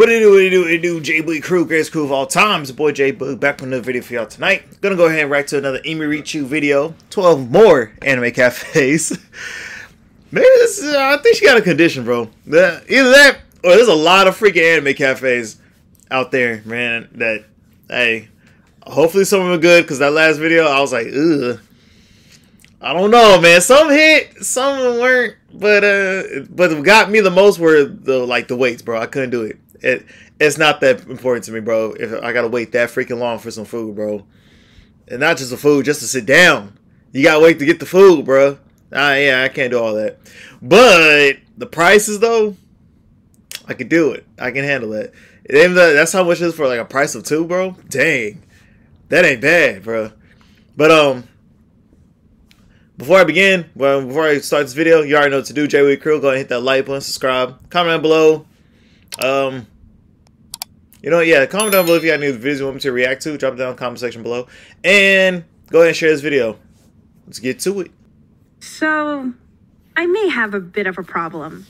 What it do, J Boogie Crew, greatest crew of all time. It's your boy J Boogie, back with another video for y'all tonight. Gonna go ahead and react to another emirichu video. 12 more anime cafes. Maybe this is, I think she got a condition, bro. Either that, or there's a lot of freaking anime cafes out there, man, that, hey, hopefully some of them are good, because that last video, I was like, ugh. I don't know, man. Some hit, some of them weren't, but what got me the most were the waits, bro. I couldn't do it. It's not that important to me, bro. If I gotta wait that freaking long for some food, bro, and not just the food, just to sit down. You gotta wait to get the food, bro. Yeah, I can't do all that. But the prices, though, I could do it. I can handle that. That's how much it is for like a price of 2, bro. Dang, that ain't bad, bro. But before I begin, before I start this video, you already know what to do. J Boogie Crew, go ahead and hit that like button, subscribe, comment down below. You know, yeah, comment down below if you got any videos you want me to react to. Drop it down in the comment section below, and go ahead and share this video. Let's get to it. So, I may have a bit of a problem.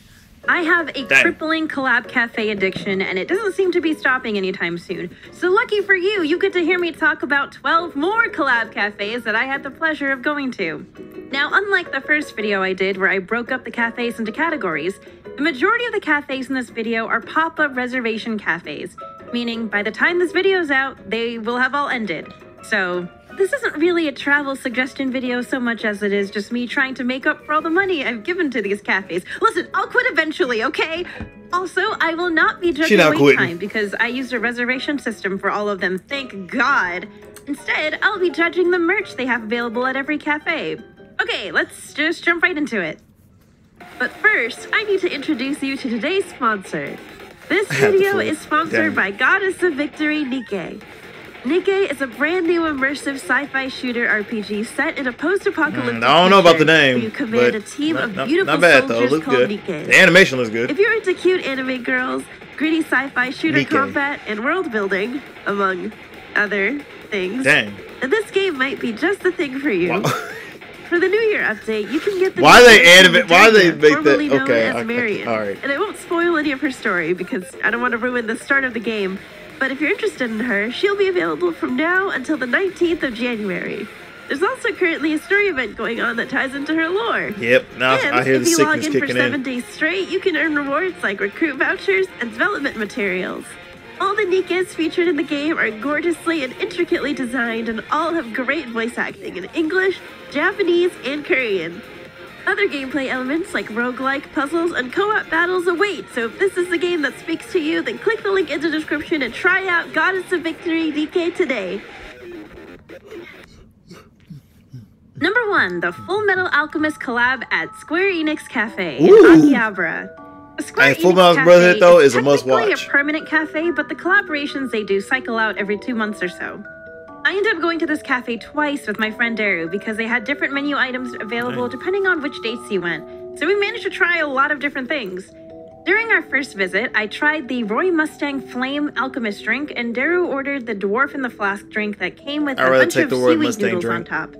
I have a crippling collab cafe addiction, and it doesn't seem to be stopping anytime soon. So lucky for you, you get to hear me talk about 12 more collab cafes that I had the pleasure of going to. Now, unlike the first video I did where I broke up the cafes into categories, the majority of the cafes in this video are pop-up reservation cafes, meaning by the time this video is out, they will have all ended. So, this isn't really a travel suggestion video so much as it is just me trying to make up for all the money I've given to these cafes. Listen, I'll quit eventually, okay? Also, I will not be judging wait time because I used a reservation system for all of them, thank God. Instead, I'll be judging the merch they have available at every cafe. Okay, let's just jump right into it. But first, I need to introduce you to today's sponsor. This video is sponsored by Goddess of Victory, Nikke. Nikke is a brand new immersive sci-fi shooter RPG set in a post-apocalyptic I don't know about the name, you command a team of beautiful not bad, soldiers though. called Good. Nikke. The animation looks good. If you're into cute anime girls, gritty sci-fi shooter combat, and world building, among other things, then this game might be just the thing for you. Wow. For the New Year update, you can get the Why they make that? Okay, all right. And I won't spoil any of her story because I don't want to ruin the start of the game. But if you're interested in her, she'll be available from now until the 19th of January. There's also currently a story event going on that ties into her lore. Yep, now I hear the sickness kicking in. If you log in for 7 days straight, you can earn rewards like recruit vouchers and development materials. All the Nikkes featured in the game are gorgeously and intricately designed and all have great voice acting in English, Japanese, and Korean. Other gameplay elements like roguelike puzzles and co-op battles await, so if this is the game that speaks to you, then click the link in the description and try out Goddess of Victory Nikke today. Number 1, the Full Metal Alchemist collab at Square Enix Cafe in Akihabara. The Square Full Enix Metal Brotherhood, though, is a must-watch. It's technically a permanent cafe, but the collaborations they do cycle out every 2 months or so. I ended up going to this cafe twice with my friend Daru because they had different menu items available depending on which dates you went, so we managed to try a lot of different things. During our first visit, I tried the Roy Mustang Flame Alchemist drink, and Daru ordered the Dwarf in the Flask drink that came with a bunch of seaweed noodles on top.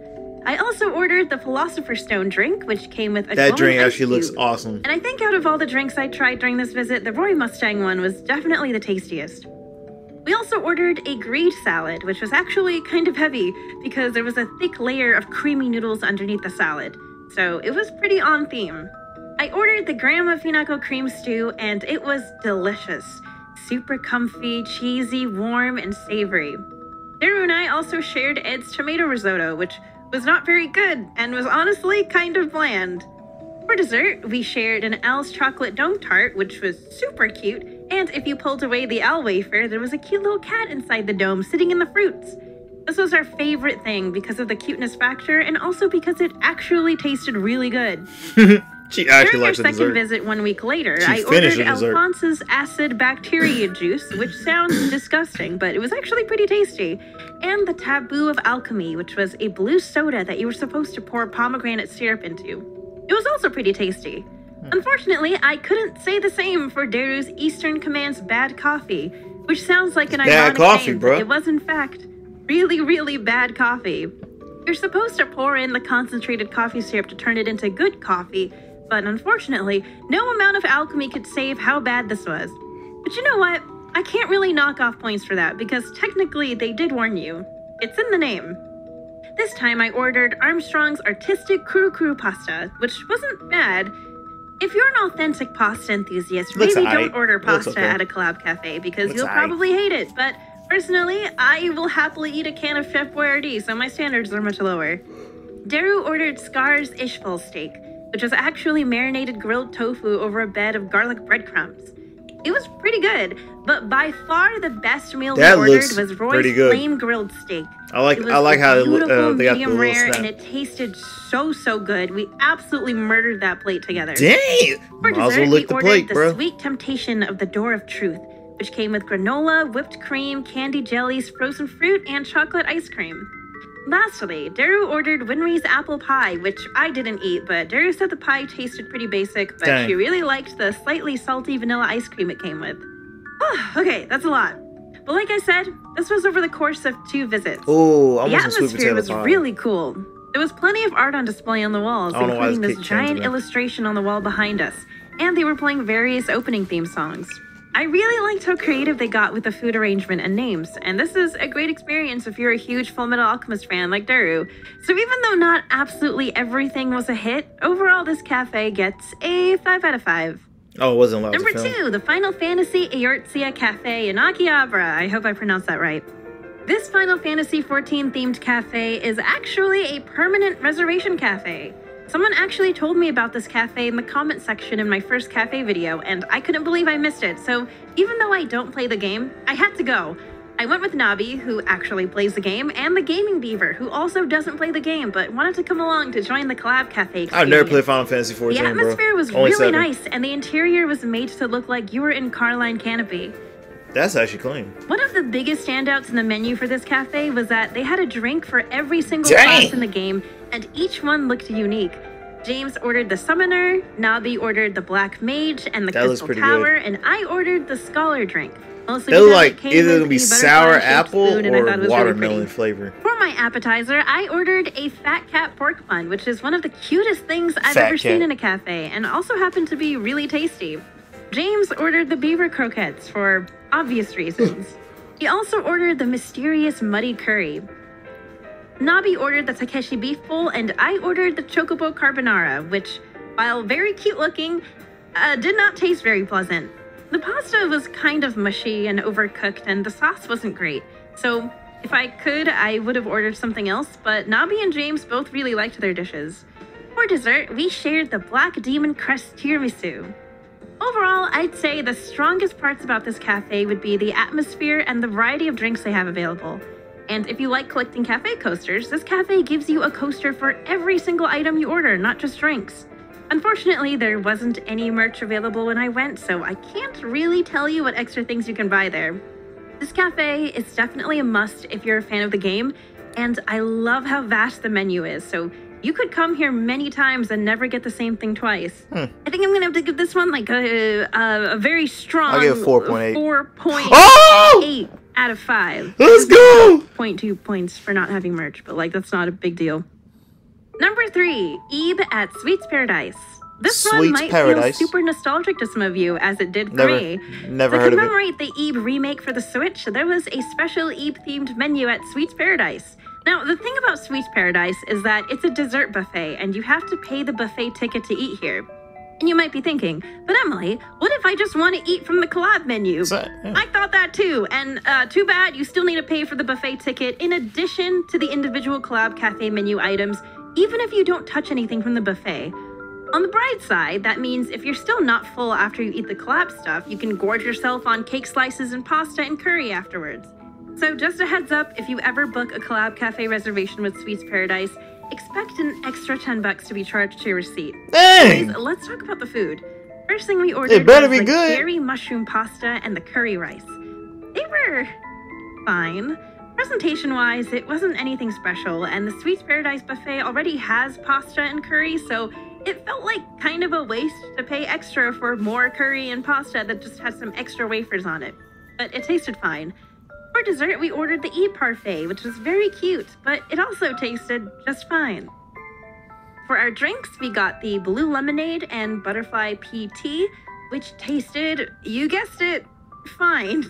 I also ordered the Philosopher's Stone drink, which came with a that drink actually looks awesome. And I think out of all the drinks I tried during this visit, the Roy Mustang one was definitely the tastiest. We also ordered a greed salad, which was actually kind of heavy because there was a thick layer of creamy noodles underneath the salad, so it was pretty on theme. I ordered the Grandma Finako cream stew, and it was delicious. Super comfy, cheesy, warm, and savory. Daru and I also shared Ed's tomato risotto, which was not very good and was honestly kind of bland. For dessert, we shared an Al's chocolate dome tart, which was super cute, and if you pulled away the Al wafer, there was a cute little cat inside the dome sitting in the fruits. This was our favorite thing because of the cuteness factor and also because it actually tasted really good. She actually likes the dessert. During our second visit 1 week later, I ordered Alphonse's acid bacteria juice, which sounds disgusting, but it was actually pretty tasty. And the Taboo of Alchemy, which was a blue soda that you were supposed to pour pomegranate syrup into. It was also pretty tasty. Unfortunately, I couldn't say the same for Daru's Eastern Command's Bad Coffee, which sounds like an ironic name, but it was in fact really, really bad coffee. You're supposed to pour in the concentrated coffee syrup to turn it into good coffee, but unfortunately, no amount of alchemy could save how bad this was. But you know what? I can't really knock off points for that because technically they did warn you. It's in the name. This time I ordered Armstrong's Artistic Crew pasta, which wasn't bad. If you're an authentic pasta enthusiast, maybe don't order pasta at a collab cafe because you'll probably hate it. But personally, I will happily eat a can of Chef Boyardee, so my standards are much lower. Daru ordered Scar's Ishful steak, which was actually marinated grilled tofu over a bed of garlic breadcrumbs. It was pretty good, but by far the best meal we ordered was Roy's flame grilled steak. I like how they got the medium rare, and it tasted so good. We absolutely murdered that plate together. Dang! For dessert, we ordered the Sweet Temptation of the Door of Truth, which came with granola, whipped cream, candy jellies, frozen fruit, and chocolate ice cream. Lastly, Daru ordered Winry's apple pie, which I didn't eat, but Daru said the pie tasted pretty basic, but she really liked the slightly salty vanilla ice cream it came with. Okay, that's a lot. But like I said, this was over the course of 2 visits. Oh, the atmosphere was really cool. There was plenty of art on display on the walls, including this giant illustration on the wall behind us, and they were playing various opening theme songs. I really liked how creative they got with the food arrangement and names, and this is a great experience if you're a huge Fullmetal Alchemist fan like Daru. So even though not absolutely everything was a hit, overall this cafe gets a 5 out of 5. Oh, it wasn't allowed Number 2, the Final Fantasy Eorzea Cafe in Akihabara. I hope I pronounced that right. This Final Fantasy XIV themed cafe is actually a permanent reservation cafe. Someone actually told me about this cafe in the comment section in my first cafe video, and I couldn't believe I missed it, so even though I don't play the game, I had to go. I went with Nabi, who actually plays the game, and the Gaming Beaver, who also doesn't play the game, but wanted to come along to join the collab cafe experience. I've never played Final Fantasy XIV, The atmosphere was really nice, and the interior was made to look like you were in Carline Canopy. That's actually clean. One of the biggest standouts in the menu for this cafe was that they had a drink for every single class in the game, and each one looked unique. James ordered the Summoner, Nabi ordered the Black Mage and the Crystal Tower, and I ordered the Scholar drink. They look like either going to be sour apple or watermelon flavor. For my appetizer, I ordered a Fat Cat pork bun, which is one of the cutest things I've ever seen in a cafe, and also happened to be really tasty. James ordered the beaver croquettes for obvious reasons. He also ordered the mysterious muddy curry. Nabi ordered the Takeshi beef bowl, and I ordered the Chocobo carbonara, which, while very cute looking, did not taste very pleasant. The pasta was kind of mushy and overcooked, and the sauce wasn't great. So, if I could, I would have ordered something else, but Nabi and James both really liked their dishes. For dessert, we shared the Black Demon Crust tiramisu. Overall, I'd say the strongest parts about this cafe would be the atmosphere and the variety of drinks they have available. And if you like collecting cafe coasters, this cafe gives you a coaster for every single item you order, not just drinks. Unfortunately, there wasn't any merch available when I went, so I can't really tell you what extra things you can buy there. This cafe is definitely a must if you're a fan of the game, and I love how vast the menu is, so you could come here many times and never get the same thing twice. I think I'm gonna have to give this one like a very strong I'll give it 4.8. 4.8 out of 5. Let's go! 0.2 points for not having merch, but like that's not a big deal. Number 3, Ebe at Sweets Paradise. This one might feel super nostalgic to some of you, as it did for me. Never heard of it. To commemorate the Ebe remake for the Switch, there was a special Ebe-themed menu at Sweets Paradise. Now, the thing about Sweets Paradise is that it's a dessert buffet, and you have to pay the buffet ticket to eat here. And you might be thinking, but Emily, what if I just want to eat from the collab menu? I thought that too, and too bad, you still need to pay for the buffet ticket in addition to the individual collab cafe menu items, even if you don't touch anything from the buffet. On the bright side, that means if you're still not full after you eat the collab stuff, you can gorge yourself on cake slices and pasta and curry afterwards. So just a heads up, if you ever book a collab cafe reservation with Sweets Paradise, expect an extra $10 to be charged to your receipt. Dang! Anyways, let's talk about the food. First thing we ordered was the berry mushroom pasta and the curry rice. They were fine. Presentation-wise, it wasn't anything special, and the Sweets Paradise buffet already has pasta and curry, so it felt like kind of a waste to pay extra for more curry and pasta that just had some extra wafers on it. But it tasted fine. For dessert, we ordered the Ebe parfait, which was very cute, but it also tasted just fine. For our drinks, we got the blue lemonade and butterfly pea tea, which tasted, you guessed it, fine.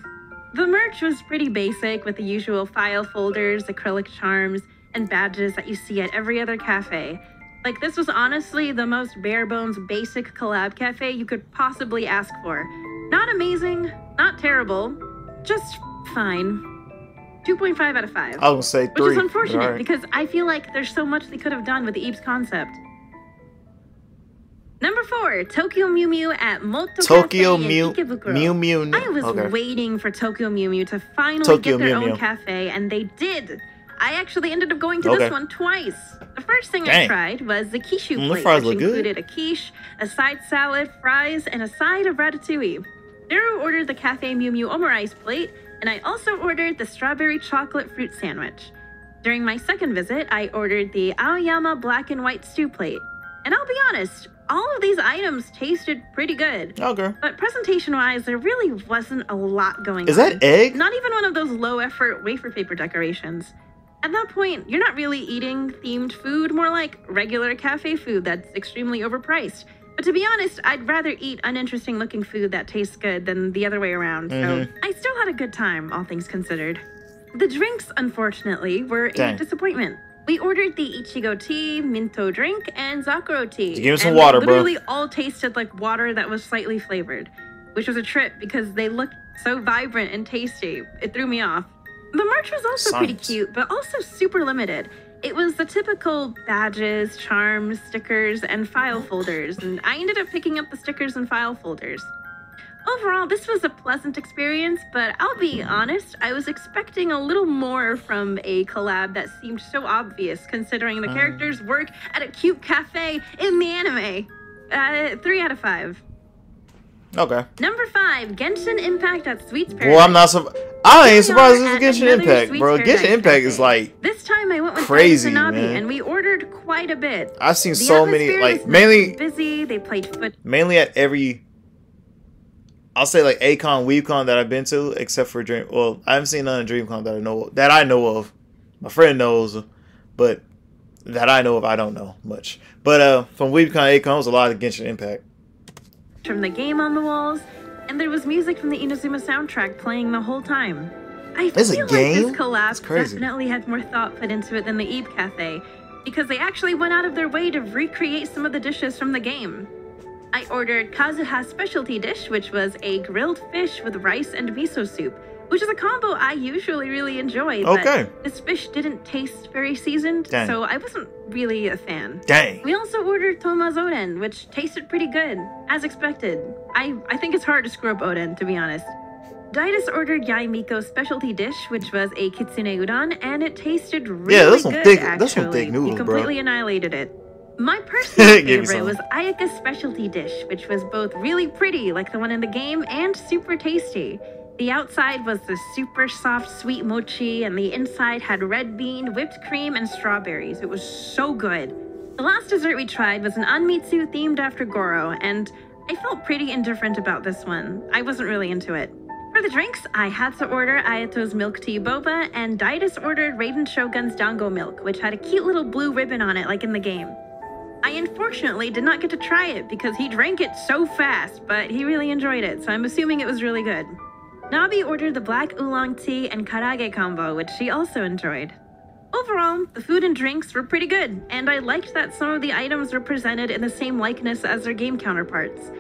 The merch was pretty basic with the usual file folders, acrylic charms, and badges that you see at every other cafe. Like, this was honestly the most bare-bones basic collab cafe you could possibly ask for. Not amazing, not terrible, just fine. 2.5 out of 5. I was gonna say 3. Which is unfortunate because I feel like there's so much they could have done with the Eeps concept. Number 4, Tokyo Mew Mew at Moto Tokyo Cafe Mew in Ikebukuro. Mew Mew. I was waiting for Tokyo Mew Mew to finally Tokyo get their Mew own Mew. cafe, and they did. I actually ended up going to this one twice. The first thing I tried was the kishu plate, which included a quiche, a side salad, fries, and a side of ratatouille. Daru ordered the Cafe Mew Mew omurice plate, and I also ordered the strawberry chocolate fruit sandwich. During my second visit, I ordered the Aoyama black and white stew plate. And I'll be honest, all of these items tasted pretty good. Okay. But presentation-wise, there really wasn't a lot going on. Is that egg? Not even one of those low-effort wafer paper decorations. At that point, you're not really eating themed food, more like regular cafe food that's extremely overpriced. But to be honest, I'd rather eat uninteresting-looking food that tastes good than the other way around. So I still had a good time, all things considered. The drinks, unfortunately, were a disappointment. We ordered the Ichigo tea, Minto drink, and Zakuro tea. Give me some water, bro. They literally all tasted like water that was slightly flavored, which was a trip because they looked so vibrant and tasty. It threw me off. The merch was also pretty cute, but also super limited. It was the typical badges, charms, stickers, and file folders, and I ended up picking up the stickers and file folders. Overall, this was a pleasant experience, but I'll be honest, I was expecting a little more from a collab that seemed so obvious considering the characters work at a cute cafe in the anime. 3 out of 5. Okay. Number 5, Genshin Impact at Sweets Paradise. Well, I ain't surprised it's Genshin Impact, bro. Genshin Impact is like this time I went with crazy, Nabi, man. and we ordered quite a bit. I've seen so many, like mainly busy. They played foot. Mainly at every, I'll say like A-Con, WeebCon that I've been to, except for Dream. Well, I haven't seen none of DreamCon that I know of. My friend knows, but that I know of, I don't know much. But from WeebCon, A-Con was a lot of Genshin Impact. From the game on the walls, and there was music from the Inazuma soundtrack playing the whole time. I feel like this collab definitely had more thought put into it than the Eep Cafe, because they actually went out of their way to recreate some of the dishes from the game. I ordered Kazuha's specialty dish, which was a grilled fish with rice and miso soup, which is a combo I usually really enjoy, but this fish didn't taste very seasoned, so I wasn't really a fan. We also ordered Toma's Oden, which tasted pretty good, as expected. I think it's hard to screw up Oden, to be honest. Daitis ordered Yai Miko's specialty dish, which was a kitsune udon, and it tasted really good, actually. That's some thick noodles, he completely annihilated it. My personal favorite was Ayaka's specialty dish, which was both really pretty, like the one in the game, and super tasty. The outside was the super soft sweet mochi, and the inside had red bean, whipped cream, and strawberries. It was so good. The last dessert we tried was an anmitsu themed after Goro, and I felt pretty indifferent about this one. I wasn't really into it. For the drinks, I had to order Ayato's milk tea boba, and Daitis ordered Raiden Shogun's dango milk, which had a cute little blue ribbon on it like in the game. I unfortunately did not get to try it because he drank it so fast, but he really enjoyed it, so I'm assuming it was really good. Nabi ordered the black oolong tea and karage combo, which she also enjoyed. Overall, the food and drinks were pretty good, and I liked that some of the items were presented in the same likeness as their game counterparts.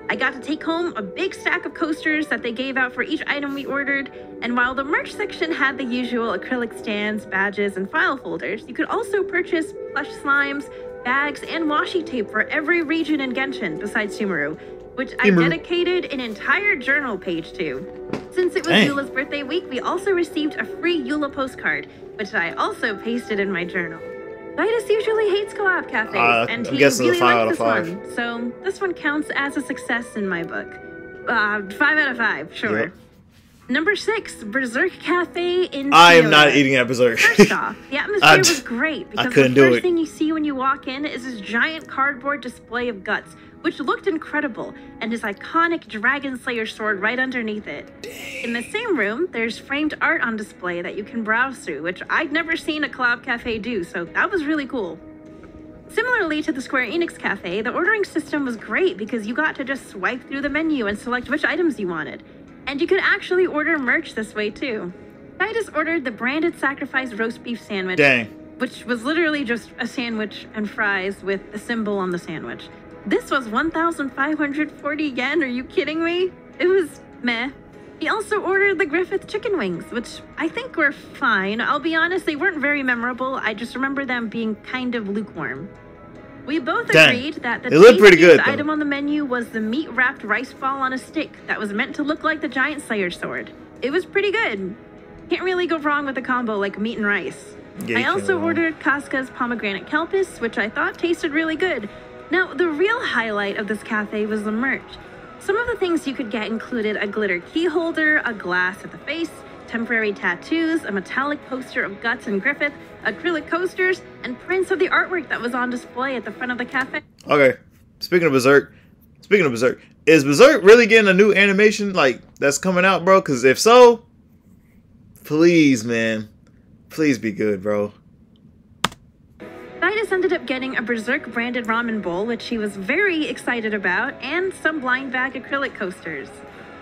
I got to take home a big stack of coasters that they gave out for each item we ordered, and while the merch section had the usual acrylic stands, badges, and file folders, you could also purchase plush slimes, bags, and washi tape for every region in Genshin besides Sumeru, which I dedicated an entire journal page to. Since it was Eula's birthday week, we also received a free Eula postcard, which I also pasted in my journal. Daitis usually hates collab cafes, and he really likes this one, so this one counts as a success in my book. 5 out of 5, sure. Yep. Number 6, Berserk Cafe in Kyoto. I am not eating at Berserk. First off, the atmosphere was great, because the first thing you see when you walk in is this giant cardboard display of guts, which looked incredible, and his iconic Dragon Slayer sword right underneath it. In the same room, there's framed art on display that you can browse through, which I'd never seen a collab cafe do, so that was really cool. Similarly to the Square Enix cafe, the ordering system was great because you got to just swipe through the menu and select which items you wanted. And you could actually order merch this way too. I just ordered the branded sacrifice roast beef sandwich. Dang. Which was literally just a sandwich and fries with the symbol on the sandwich. This was 1,540 yen, are you kidding me? It was meh. He also ordered the Griffith chicken wings, which I think were fine. I'll be honest, they weren't very memorable. I just remember them being kind of lukewarm. We both agreed that the tastiest item on the menu was the meat-wrapped rice ball on a stick that was meant to look like the Giant Slayer's sword. It was pretty good. Can't really go wrong with a combo like meat and rice. Yeah, I also ordered Casca's pomegranate kelpis, which I thought tasted really good. Now, the real highlight of this cafe was the merch. Some of the things you could get included a glitter key holder, a glass at the face, temporary tattoos, a metallic poster of Guts and Griffith, acrylic coasters, and prints of the artwork that was on display at the front of the cafe. Okay, speaking of Berserk, is Berserk really getting a new animation like that's coming out, bro? Because if so, please, man, please be good, bro. Titus ended up getting a Berserk branded ramen bowl, which he was very excited about, and some blind bag acrylic coasters.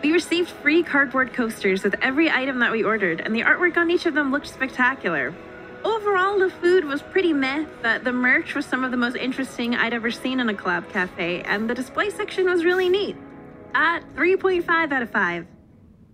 We received free cardboard coasters with every item that we ordered, and the artwork on each of them looked spectacular. Overall, the food was pretty meh, but the merch was some of the most interesting I'd ever seen in a collab cafe, and the display section was really neat. At 3.5 out of 5.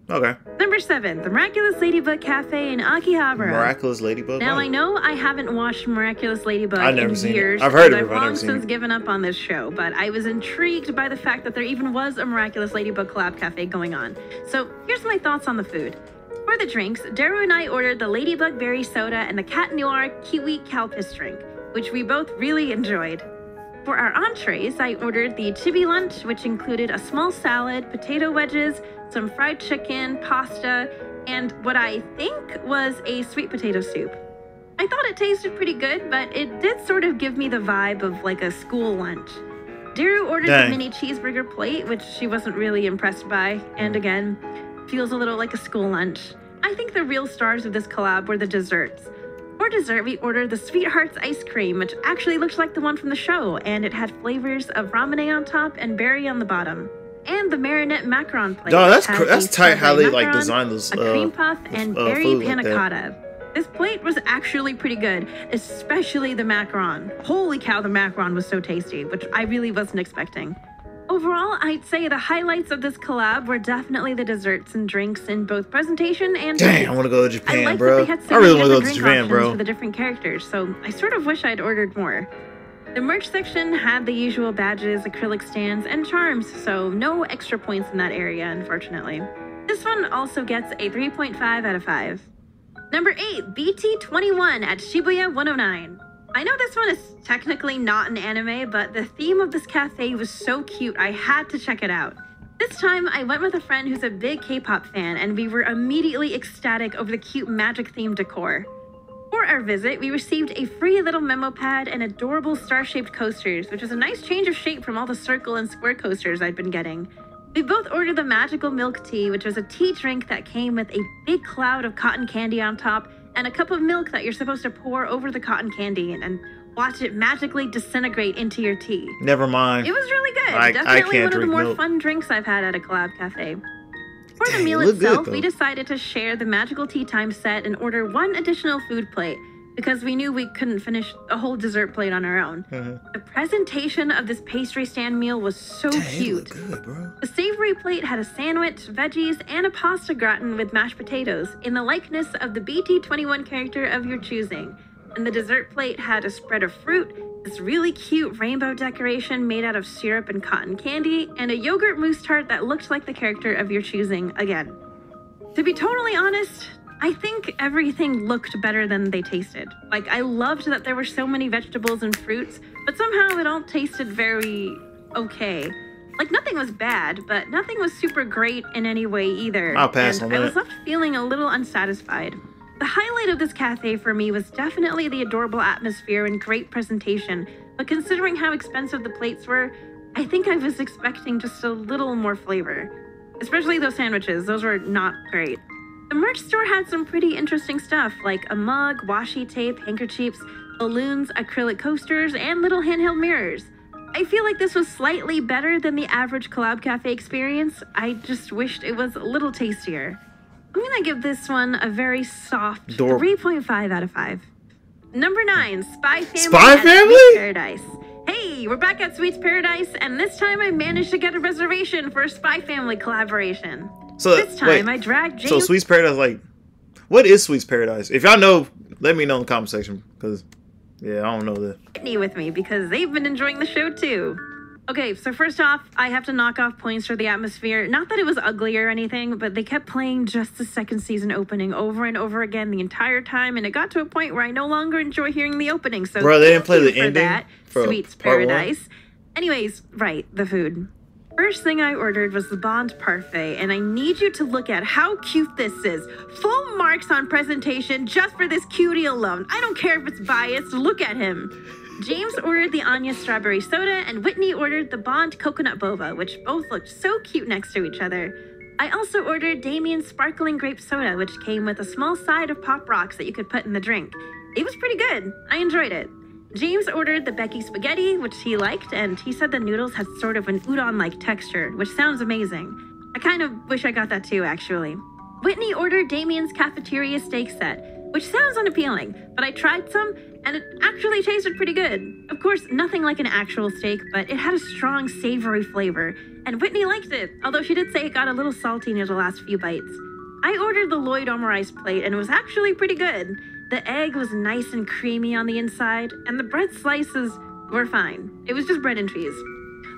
Okay. Number 7, the Miraculous Ladybug Cafe in Akihabara. Miraculous Ladybug? Now, I know I haven't watched Miraculous Ladybug in years. I've heard of it, I've long since given up on this show, but I was intrigued by the fact that there even was a Miraculous Ladybug collab cafe going on. So, here's my thoughts on the food. For the drinks, Daru and I ordered the Ladybug Berry Soda and the Cat Noir Kiwi Calpis drink, which we both really enjoyed. For our entrees, I ordered the chibi lunch, which included a small salad, potato wedges, some fried chicken, pasta, and what I think was a sweet potato soup. I thought it tasted pretty good, but it did sort of give me the vibe of like a school lunch. Daru ordered the mini cheeseburger plate, which she wasn't really impressed by, and again, feels a little like a school lunch. I think the real stars of this collab were the desserts. For dessert, we ordered the Sweethearts ice cream, which actually looked like the one from the show, and it had flavors of ramune on top and berry on the bottom. And the marinette macaron plate. Oh, that's tight how they like designed those. A cream puff and berry panna cotta. Like this plate was actually pretty good, especially the macaron. Holy cow, the macaron was so tasty, which I really wasn't expecting. Overall, I'd say the highlights of this collab were definitely the desserts and drinks in both presentation and dang, I want to go to Japan, bro. I really want to go to Japan, bro. For the different characters, so I sort of wish I'd ordered more. The merch section had the usual badges, acrylic stands, and charms, so no extra points in that area, unfortunately. This one also gets a 3.5 out of 5. Number 8, BT21 at Shibuya 109. I know this one is technically not an anime, but the theme of this cafe was so cute, I had to check it out. This time, I went with a friend who's a big K-pop fan, and we were immediately ecstatic over the cute magic-themed decor. For our visit, we received a free little memo pad and adorable star-shaped coasters, which was a nice change of shape from all the circle and square coasters I'd been getting. We both ordered the magical milk tea, which was a tea drink that came with a big cloud of cotton candy on top and a cup of milk that you're supposed to pour over the cotton candy and watch it magically disintegrate into your tea. Never mind. It was really good. Definitely one of the more fun drinks I've had at a collab cafe. For the meal itself, we decided to share the magical tea time set and order one additional food plate because we knew we couldn't finish a whole dessert plate on our own. The presentation of this pastry stand meal was so cute. Good, bro. The savory plate had a sandwich, veggies, and a pasta gratin with mashed potatoes in the likeness of the BT21 character of your choosing. And the dessert plate had a spread of fruit, this really cute rainbow decoration made out of syrup and cotton candy, and a yogurt mousse tart that looked like the character of your choosing again. To be totally honest, I think everything looked better than they tasted. Like, I loved that there were so many vegetables and fruits, but somehow it all tasted very okay. Like, nothing was bad, but nothing was super great in any way either. I'll pass on that. I was left feeling a little unsatisfied. The highlight of this cafe for me was definitely the adorable atmosphere and great presentation, but considering how expensive the plates were, I think I was expecting just a little more flavor. Especially those sandwiches, those were not great. The merch store had some pretty interesting stuff, like a mug, washi tape, handkerchiefs, balloons, acrylic coasters, and little handheld mirrors. I feel like this was slightly better than the average collab cafe experience. I just wished it was a little tastier. I'm gonna give this one a very soft 3.5 out of 5. Number 9, Spy Family. Spy Family? Sweets Paradise. Hey, we're back at Sweets Paradise, and this time I managed to get a reservation for a Spy Family collaboration. So this time I dragged James. So Sweets Paradise, like, what is Sweets Paradise? If y'all know, let me know in the comment section, because yeah, I don't know that. Whitney with me because they've been enjoying the show too. Okay, so first off, I have to knock off points for the atmosphere. Not that it was ugly or anything, but they kept playing just the second season opening over and over again the entire time, and it got to a point where I no longer enjoy hearing the opening. So bro, they didn't play the ending that, for Sweets Paradise. Anyways, right, the food. First thing I ordered was the Bond Parfait, and I need you to look at how cute this is. Full marks on presentation just for this cutie alone. I don't care if it's biased, look at him. James ordered the Anya Strawberry Soda, and Whitney ordered the Bond Coconut Boba, which both looked so cute next to each other. I also ordered Damien's Sparkling Grape Soda, which came with a small side of Pop Rocks that you could put in the drink. It was pretty good. I enjoyed it. James ordered the Becky Spaghetti, which he liked, and he said the noodles had sort of an udon-like texture, which sounds amazing. I kind of wish I got that too, actually. Whitney ordered Damien's Cafeteria Steak Set, which sounds unappealing, but I tried some, and it actually tasted pretty good. Of course, nothing like an actual steak, but it had a strong, savory flavor, and Whitney liked it, although she did say it got a little salty near the last few bites. I ordered the Lloyd Omerice plate, and it was actually pretty good. The egg was nice and creamy on the inside, and the bread slices were fine. It was just bread and cheese.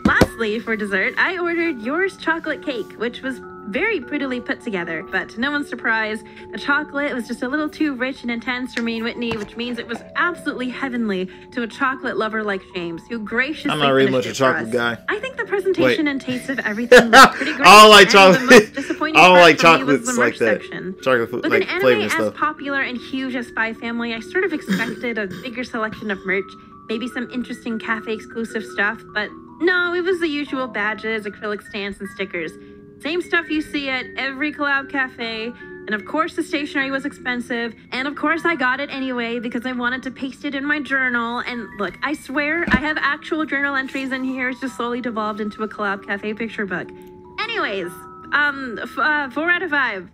Lastly, for dessert, I ordered Yours Chocolate Cake, which was very prettily put together, but to no one's surprise, the chocolate was just a little too rich and intense for me and Whitney, which means it was absolutely heavenly to a chocolate lover like James, who graciously I'm not really much a chocolate guy. I think the presentation and taste of everything was pretty great. I don't like chocolate. The most disappointing I don't part like for me was chocolates the like merch that. section. Chocolate food, With like an flavor anime as stuff. popular and huge as Spy Family, I sort of expected a bigger selection of merch, maybe some interesting cafe exclusive stuff, but no, it was the usual badges, acrylic stamps, and stickers. Same stuff you see at every collab cafe, and of course the stationery was expensive, and of course I got it anyway because I wanted to paste it in my journal, and look, I swear I have actual journal entries in here. It's just slowly devolved into a collab cafe picture book. Anyways, 4 out of 5.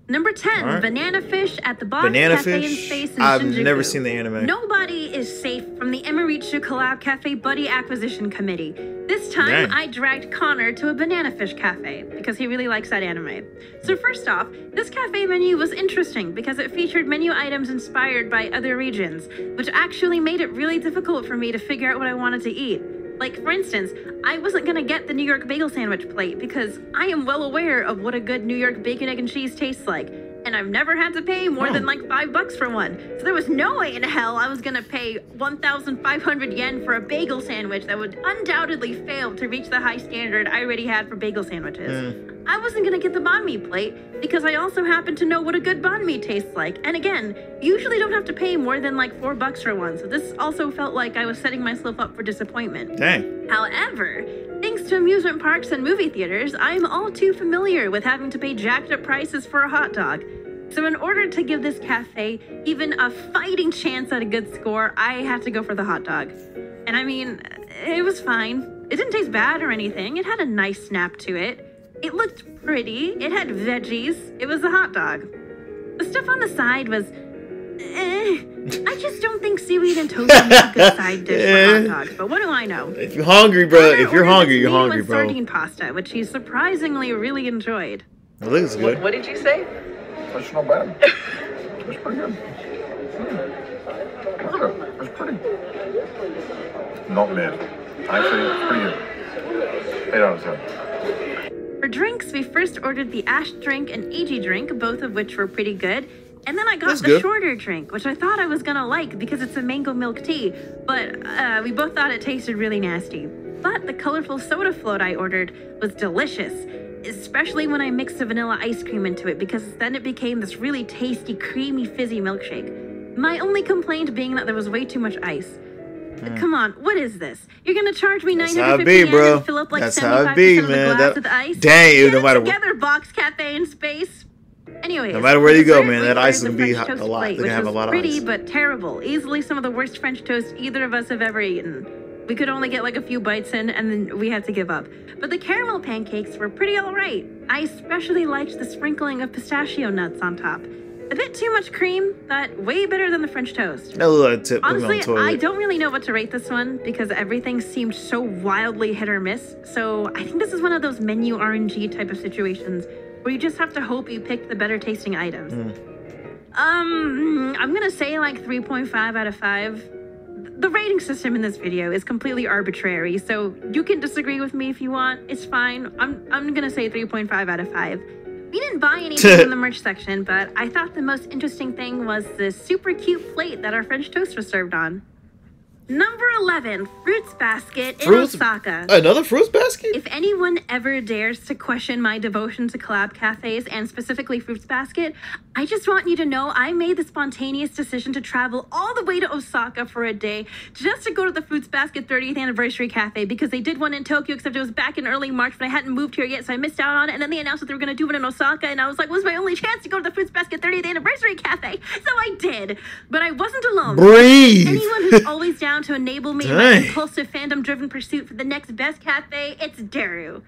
Number 10, right. Banana Fish at the Box Cafe in Space in I've Shinjuku. never seen the anime. Nobody is safe from the emirichu Collab Cafe Buddy Acquisition Committee. This time, I dragged Connor to a Banana Fish Cafe because he really likes that anime. So first off, this cafe menu was interesting because it featured menu items inspired by other regions, which actually made it really difficult for me to figure out what I wanted to eat. Like, for instance, I wasn't gonna get the New York bagel sandwich plate because I am well aware of what a good New York bacon, egg, and cheese tastes like, and I've never had to pay more than like $5 for one. So there was no way in hell I was gonna pay 1,500 yen for a bagel sandwich that would undoubtedly fail to reach the high standard I already had for bagel sandwiches. I wasn't gonna get the banh mi plate because I also happen to know what a good banh mi tastes like. And again, you usually don't have to pay more than like $4 for one. So this also felt like I was setting myself up for disappointment. Dang. However, thanks to amusement parks and movie theaters, I'm all too familiar with having to pay jacked up prices for a hot dog. So in order to give this cafe even a fighting chance at a good score, I had to go for the hot dog. And I mean, it was fine. It didn't taste bad or anything. It had a nice snap to it. It looked pretty. It had veggies. It was a hot dog. The stuff on the side was I just don't think seaweed and tofu is a good side dish for hot dogs, but what do I know? If you're hungry, bro. If you're hungry, you're hungry, bro. Sardine pasta, which he surprisingly really enjoyed. It looks good. What did you say? That's not bad. It's pretty good. Look at it. It's pretty. Not mid. Actually, it's pretty good. 8 out of 10. For drinks, we first ordered the Ash drink and Eiji drink, both of which were pretty good. And then I got the shorter drink, which I thought I was gonna like because it's a mango milk tea, but we both thought it tasted really nasty. But the colorful soda float I ordered was delicious, especially when I mixed the vanilla ice cream into it because then it became this really tasty, creamy, fizzy milkshake. My only complaint being that there was way too much ice. Come on, what is this? You're gonna charge me 950 yen and fill up like 75% of the glass with ice? Dang, no matter what. Together, Box Cafe in Space. Anyways, no matter where you go, man, that ice is gonna be a lot. They're gonna have a lot of ice. Pretty but terrible. Easily some of the worst French toast either of us have ever eaten. We could only get like a few bites in, and then we had to give up. But the caramel pancakes were pretty alright. I especially liked the sprinkling of pistachio nuts on top. A bit too much cream, but way better than the French toast. Honestly, I don't really know what to rate this one because everything seemed so wildly hit or miss. So I think this is one of those menu RNG type of situations where you just have to hope you pick the better tasting items. I'm gonna say like 3.5 out of 5. The rating system in this video is completely arbitrary, so you can disagree with me if you want. It's fine. I'm gonna say 3.5 out of 5. We didn't buy anything in the merch section, but I thought the most interesting thing was this super cute plate that our French toast was served on. Number 11, Fruits Basket in Osaka. Another Fruits Basket? If anyone ever dares to question my devotion to collab cafes, and specifically Fruits Basket, I just want you to know I made the spontaneous decision to travel all the way to Osaka for a day just to go to the Fruits Basket 30th Anniversary Cafe because they did one in Tokyo, except it was back in early March, but I hadn't moved here yet, so I missed out on it, and then they announced that they were going to do it in Osaka, and I was like, well, it was my only chance to go to the Fruits Basket 30th Anniversary Cafe, so I did. But I wasn't alone. Breathe! Anyone who's always down to enable me in my impulsive fandom-driven pursuit for the next best cafe, it's Daru.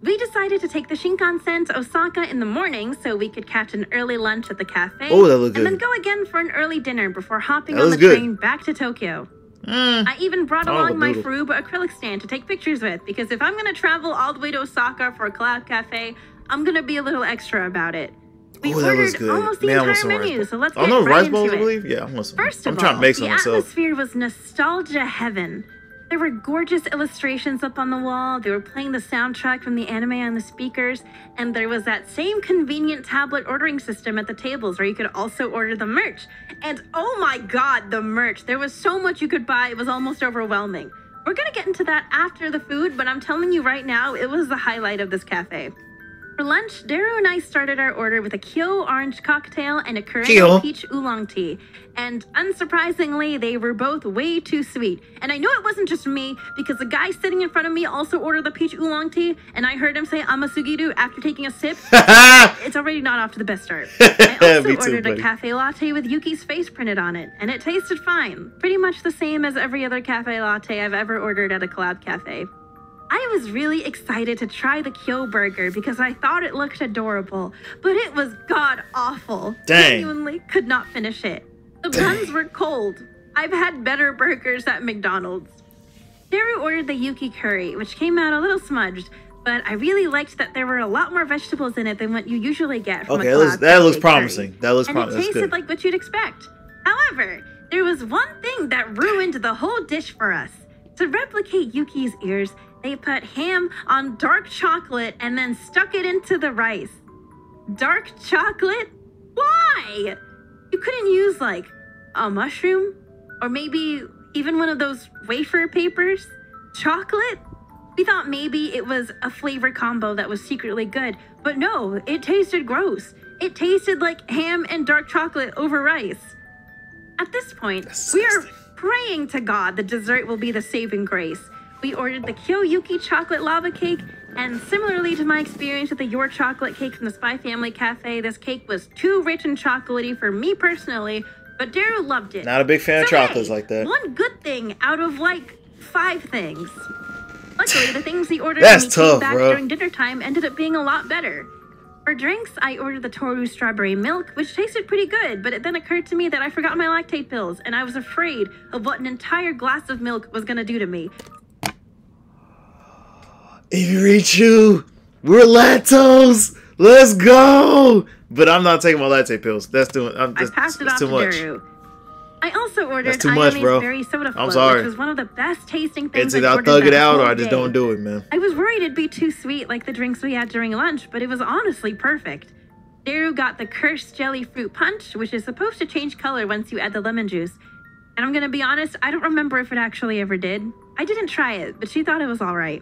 We decided to take the Shinkansen to Osaka in the morning so we could catch an early lunch at the cafe. Oh, that looked good. And then go again for an early dinner before hopping on the train back to Tokyo. I even brought along my Furuba acrylic stand to take pictures with, because if I'm going to travel all the way to Osaka for a collab cafe, I'm going to be a little extra about it. We ordered almost the entire menu, so let's get right into it. I believe? Yeah, I want some. First of I'm trying all, to make some the myself. atmosphere was nostalgia heaven. There were gorgeous illustrations up on the wall, they were playing the soundtrack from the anime on the speakers, and there was that same convenient tablet ordering system at the tables where you could also order the merch. And oh my god, the merch! There was so much you could buy, it was almost overwhelming. We're gonna get into that after the food, but I'm telling you right now, it was the highlight of this cafe. For lunch, Daru and I started our order with a Kyo orange cocktail and a Korean peach oolong tea. And unsurprisingly, they were both way too sweet. And I know it wasn't just me, because the guy sitting in front of me also ordered the peach oolong tea, and I heard him say "amasugiru" after taking a sip. It's already not off to the best start. I also ordered a cafe latte with Yuki's face printed on it, and it tasted fine. Pretty much the same as every other cafe latte I've ever ordered at a collab cafe. I was really excited to try the Kyo burger because I thought it looked adorable, but it was god-awful. Genuinely could not finish it. The buns were cold. I've had better burgers at McDonald's. Daru ordered the Yuki curry, which came out a little smudged, but I really liked that there were a lot more vegetables in it than what you usually get from a collab that looks promising. That looks promising. And it tasted like what you'd expect. However, there was one thing that ruined the whole dish for us. To replicate Yuki's ears, they put ham on dark chocolate and then stuck it into the rice. Dark chocolate? Why? You couldn't use like a mushroom? Or maybe even one of those wafer papers? Chocolate? We thought maybe it was a flavor combo that was secretly good, but no, it tasted gross. It tasted like ham and dark chocolate over rice. At this point, we are praying to God the dessert will be the saving grace. We ordered the Kyo Yuki chocolate lava cake, and similarly to my experience with the Your chocolate cake from the Spy Family Cafe, this cake was too rich and chocolatey for me personally, but Daru loved it. Not a big fan of chocolates like that. One good thing out of like 5 things. Luckily, the things he ordered when he came back during dinner time ended up being a lot better. For drinks, I ordered the Toru strawberry milk, which tasted pretty good, but it then occurred to me that I forgot my lactate pills, and I was afraid of what an entire glass of milk was gonna do to me. Emirichu, we're lactose. Let's go. But I'm not taking my lactate pills. That's too. I passed it off to Daru. I also ordered too much, bro. Berry soda float, I'm sorry. which was one of the best tasting things. It's either I thug it out or I just don't do it, man. I was worried it'd be too sweet like the drinks we had during lunch, but it was honestly perfect. Daru got the Cursed Jelly Fruit Punch, which is supposed to change color once you add the lemon juice. And I'm gonna be honest, I don't remember if it actually ever did. I didn't try it, but she thought it was alright.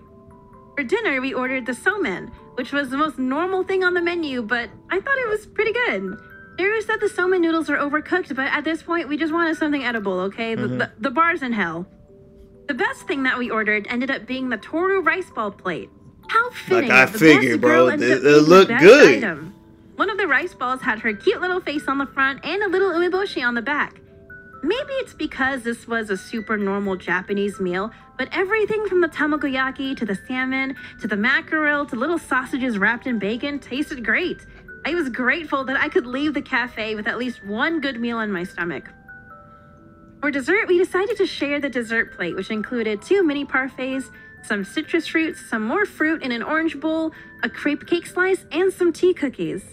For dinner, we ordered the somen, which was the most normal thing on the menu, but I thought it was pretty good. Daru said the somen noodles were overcooked, but at this point, we just wanted something edible, okay? The bar's in hell. The best thing that we ordered ended up being the Toru rice ball plate. How fitting! Like I figured, bro. It looked good. Item. One of the rice balls had her cute little face on the front and a little umeboshi on the back. Maybe it's because this was a super normal Japanese meal, but everything from the tamagoyaki to the salmon to the mackerel to little sausages wrapped in bacon tasted great. I was grateful that I could leave the cafe with at least one good meal in my stomach. For dessert, we decided to share the dessert plate, which included 2 mini parfaits, some citrus fruits, some more fruit in an orange bowl, a crepe cake slice, and some tea cookies.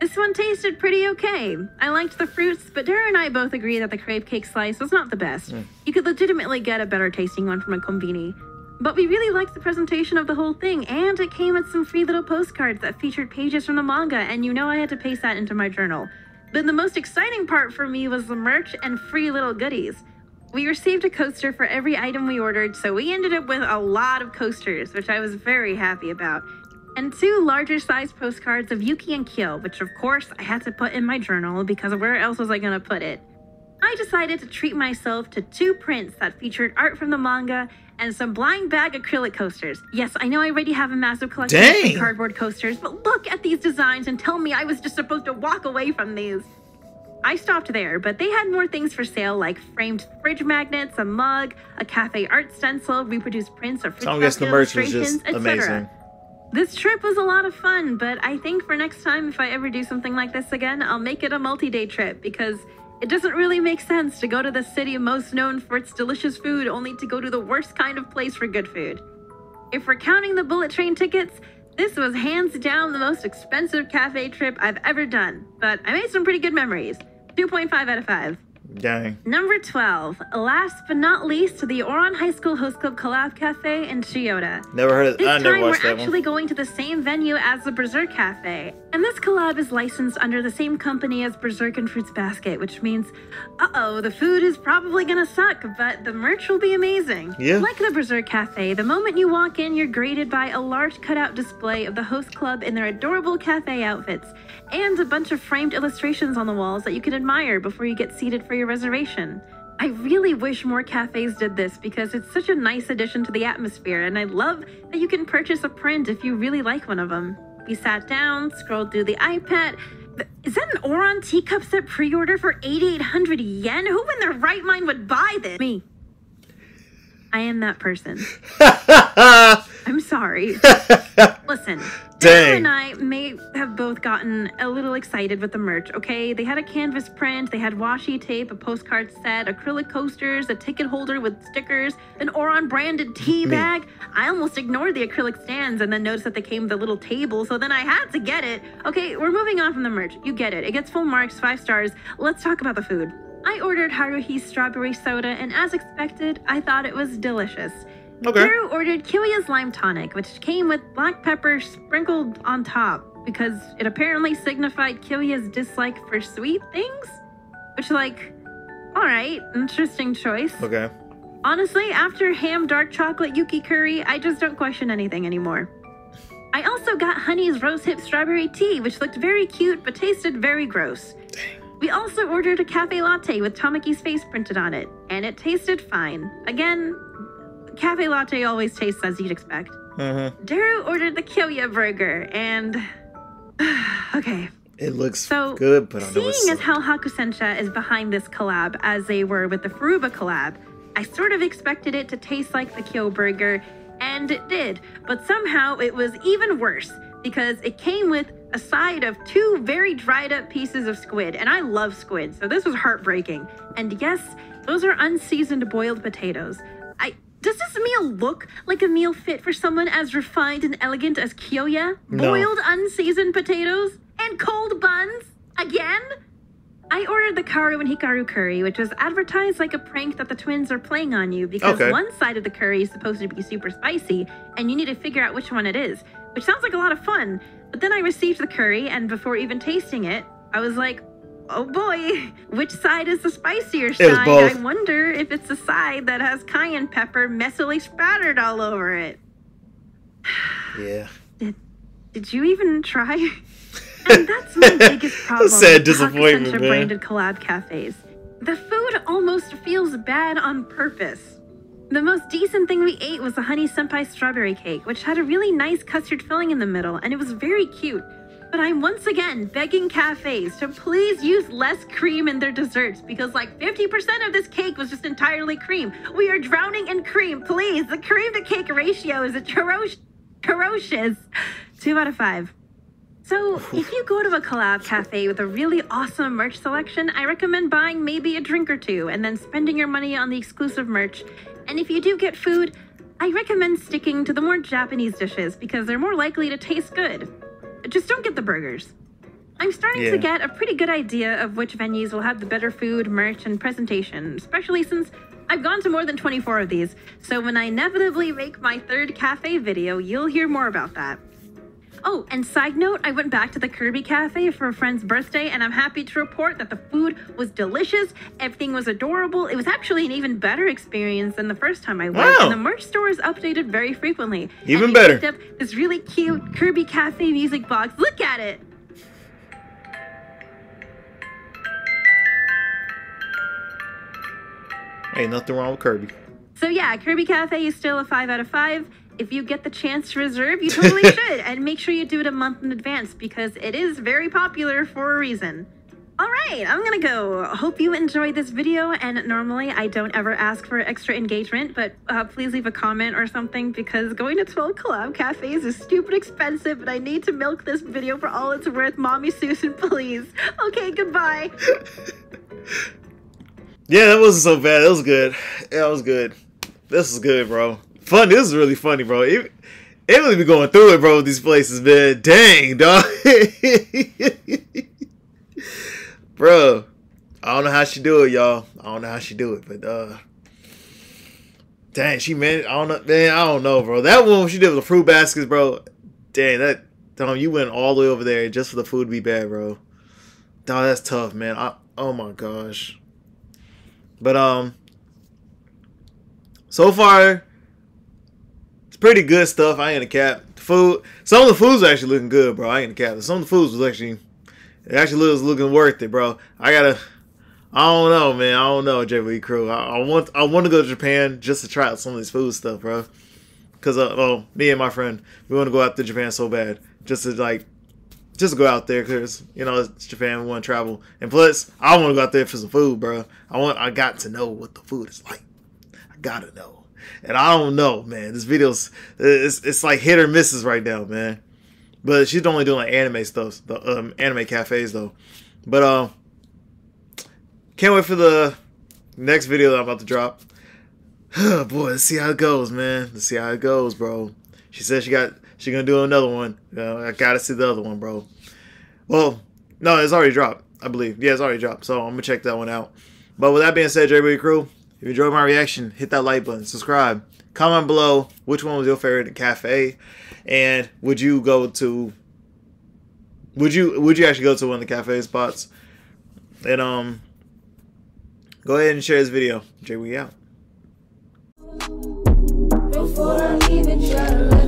This one tasted pretty okay. I liked the fruits, but Dara and I both agree that the crepe cake slice was not the best. You could legitimately get a better tasting one from a konbini. But we really liked the presentation of the whole thing, and it came with some free little postcards that featured pages from the manga, and you know I had to paste that into my journal. But the most exciting part for me was the merch and free little goodies. We received a coaster for every item we ordered, so we ended up with a lot of coasters, which I was very happy about. And 2 larger sized postcards of Yuki and Kyo, which of course I had to put in my journal because where else was I gonna put it? I decided to treat myself to 2 prints that featured art from the manga and some blind bag acrylic coasters. Yes, I know I already have a massive collection of cardboard coasters, but look at these designs and tell me I was just supposed to walk away from these. I stopped there, but they had more things for sale like framed fridge magnets, a mug, a cafe art stencil, reproduced prints of fridge basket illustrations, etc. This trip was a lot of fun, but I think for next time, if I ever do something like this again, I'll make it a multi-day trip because it doesn't really make sense to go to the city most known for its delicious food only to go to the worst kind of place for good food. If we're counting the bullet train tickets, this was hands down the most expensive cafe trip I've ever done, but I made some pretty good memories. 2.5 out of 5. Dang. Number 12. Last but not least, the Oron High School Host Club Collab Cafe in Chiyoda. Never heard of it. I never watched that one. We're actually going to the same venue as the Berserk Cafe. And this collab is licensed under the same company as Berserk and Fruits Basket, which means, the food is probably gonna suck, but the merch will be amazing. Yeah. Like the Berserk Cafe, the moment you walk in, you're greeted by a large cutout display of the host club in their adorable cafe outfits, and a bunch of framed illustrations on the walls that you can admire before you get seated for your reservation. I really wish more cafes did this because it's such a nice addition to the atmosphere, and I love that you can purchase a print if you really like one of them. We sat down, scrolled through the iPad. Is that an Oron teacup set pre-order for 8,800 yen? Who in their right mind would buy this? Me. I am that person. I'm sorry. Listen, Dara and I may have both gotten a little excited with the merch, okay? They had a canvas print, they had washi tape, a postcard set, acrylic coasters, a ticket holder with stickers, an Oron branded tea bag. I almost ignored the acrylic stands and then noticed that they came with a little table, so then I had to get it. Okay, we're moving on from the merch. You get it. It gets full marks, 5 stars. Let's talk about the food. I ordered Haruhi's strawberry soda, and as expected, I thought it was delicious. Okay. Drew ordered Kyoya's lime tonic, which came with black pepper sprinkled on top because it apparently signified Kyoya's dislike for sweet things. Which, alright, interesting choice. Okay. Honestly, after ham dark chocolate Yuki curry, I just don't question anything anymore. I also got Honey's rose hip strawberry tea, which looked very cute but tasted very gross. Dang. We also ordered a cafe latte with Tamaki's face printed on it, and it tasted fine. Again, cafe latte always tastes as you'd expect. Daru ordered the Kyoya burger, and okay. It looks good, but I know it's seeing as how Hakusensha is behind this collab, as they were with the Furuba collab, I sort of expected it to taste like the Kyo burger, and it did. But somehow it was even worse because it came with a side of 2 very dried up pieces of squid, and I love squid, so this was heartbreaking. And yes, those are unseasoned boiled potatoes. Does this meal look like a meal fit for someone as refined and elegant as Kyoya? No. Boiled unseasoned potatoes? And cold buns? Again? I ordered the Karu and Hikaru curry, which was advertised like a prank that the twins are playing on you because one side of the curry is supposed to be super spicy, and you need to figure out which one it is, which sounds like a lot of fun. But then I received the curry, and before even tasting it, I was like, oh boy, which side is the spicier side? I wonder if it's the side that has cayenne pepper messily spattered all over it. Yeah. Did you even try? And that's my biggest problem sad with disappointment, man. branded collab cafes. The food almost feels bad on purpose. The most decent thing we ate was the Honey Senpai strawberry cake, which had a really nice custard filling in the middle, and it was very cute. But I'm once again begging cafes to please use less cream in their desserts because like 50% of this cake was just entirely cream. We are drowning in cream. Please, the cream to cake ratio is ferocious. 2 out of 5. So if you go to a collab cafe with a really awesome merch selection, I recommend buying maybe a drink or two and then spending your money on the exclusive merch. And if you do get food, I recommend sticking to the more Japanese dishes because they're more likely to taste good. Just don't get the burgers. I'm starting to get a pretty good idea of which venues will have the better food, merch, and presentation, especially since I've gone to more than 24 of these. So when I inevitably make my 3rd cafe video, you'll hear more about that. Oh, and side note, I went back to the Kirby Cafe for a friend's birthday, and I'm happy to report that the food was delicious, everything was adorable. It was actually an even better experience than the first time I went, and the merch store is updated very frequently. Even better. Picked up this really cute Kirby Cafe music box. Look at it! Ain't nothing wrong with Kirby. So yeah, Kirby Cafe is still a 5 out of 5. If you get the chance to reserve, you totally should. And make sure you do it a month in advance because it is very popular for a reason. All right, I'm gonna go. Hope you enjoyed this video. And normally I don't ever ask for extra engagement, but please leave a comment or something because going to 12 collab cafes is stupid expensive and I need to milk this video for all it's worth. Mommy Susan, please. Okay, goodbye. Yeah, that wasn't so bad. That was good. Yeah, that was good. This is good, bro. Fun. This is really funny, bro. It really be going through it, bro, with these places, man. Dang, dog. Bro, I don't know how she do it, y'all. I don't know how she do it, but dang, she man, I don't know, man. I don't know, bro. That one she did with the fruit baskets, bro. Dang, that Tom, you went all the way over there just for the food to be bad, bro. Dog, that's tough, man. Oh my gosh. But so far, it's pretty good stuff. I ain't gonna cap. Food. Some of the foods are actually looking good, bro. I ain't gonna cap. Some of the foods was actually looking worth it, bro. I don't know, man. I don't know, J Boogie Crew. I want to go to Japan just to try out some of this food stuff, bro. Cause me and my friend, we want to go out to Japan so bad, just to go out there, cause you know it's Japan. We want to travel, and plus I want to go out there for some food, bro. I got to know what the food is like. I gotta know, and I don't know, man. This video's it's like hit or misses right now, man. But she's only doing like anime stuff, the anime cafes though. But can't wait for the next video that I'm about to drop. Oh, boy, let's see how it goes, man. Let's see how it goes, bro. She said she gonna do another one. I gotta see the other one, bro. Well, no, it's already dropped, I believe. Yeah, it's already dropped, so I'm gonna check that one out. But with that being said, J Boogie Crew, if you enjoyed my reaction, hit that like button, subscribe, comment below which one was your favorite cafe, and would you actually go to one of the cafe spots? And go ahead and share this video. J Boogie out. Before I leave it,